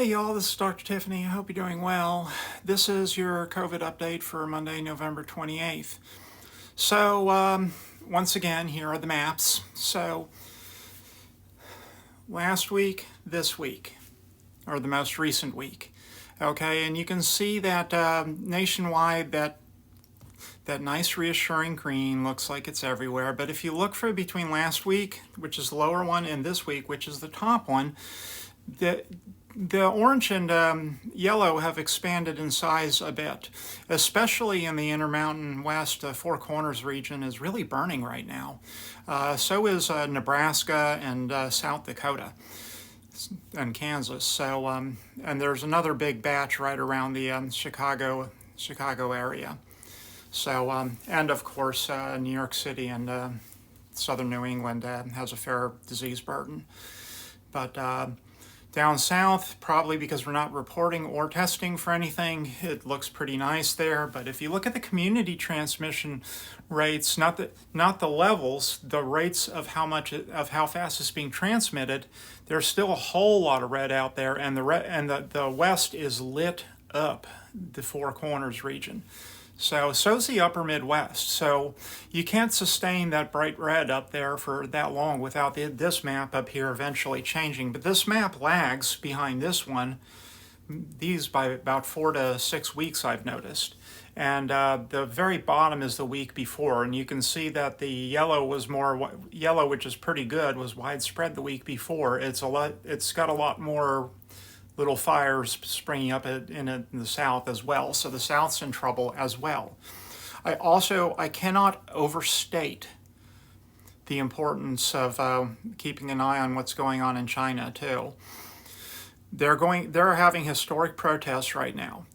Hey y'all, this is Dr. Tiffany. I hope you're doing well. This is your COVID update for Monday, November 28th. Once again, here are the maps. Last week, this week, or the most recent week. Okay, and you can see that nationwide, that nice reassuring green looks like it's everywhere. But if you look for between last week, which is the lower one, and this week, which is the top one, the orange and yellow have expanded in size a bit, especially in the Intermountain West. The Four Corners region is really burning right now. So is Nebraska and South Dakota and Kansas. And there's another big batch right around the Chicago area. And of course, New York City and southern New England has a fair disease burden. But down south, probably because we're not reporting or testing for anything, it looks pretty nice there. But if you look at the community transmission rates, not the levels, the rates of how fast it's being transmitted, there's still a whole lot of red out there, and the west is lit up, the Four Corners region. So's the upper Midwest. So you can't sustain that bright red up there for that long without this map up here eventually changing. But this map lags behind this one, these by about 4 to 6 weeks, I've noticed. And the very bottom is the week before, and you can see that the yellow was more yellow, which is pretty good, was widespread the week before. It's got a lot more little fires springing up in the south as well. So the south's in trouble as well. I cannot overstate the importance of keeping an eye on what's going on in China too. They're having historic protests right now.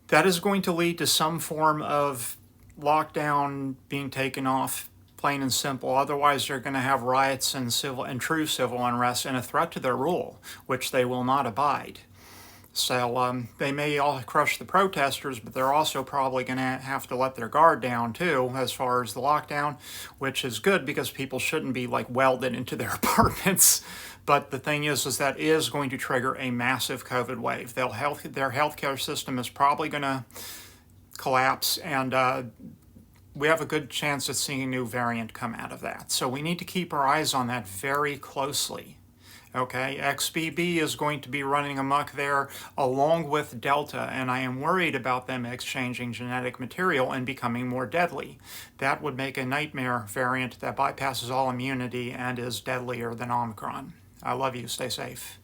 That is going to lead to some form of lockdown being taken off, plain and simple. Otherwise, they're going to have riots and true civil unrest and a threat to their rule, which they will not abide. So they may all crush the protesters, but they're also probably going to have to let their guard down too, as far as the lockdown, which is good because people shouldn't be like welded into their apartments. But the thing is that is going to trigger a massive COVID wave. Their healthcare system is probably going to collapse, and we have a good chance of seeing a new variant come out of that. So we need to keep our eyes on that very closely. Okay, XBB is going to be running amok there along with Delta, and I am worried about them exchanging genetic material and becoming more deadly. That would make a nightmare variant that bypasses all immunity and is deadlier than Omicron. I love you. Stay safe.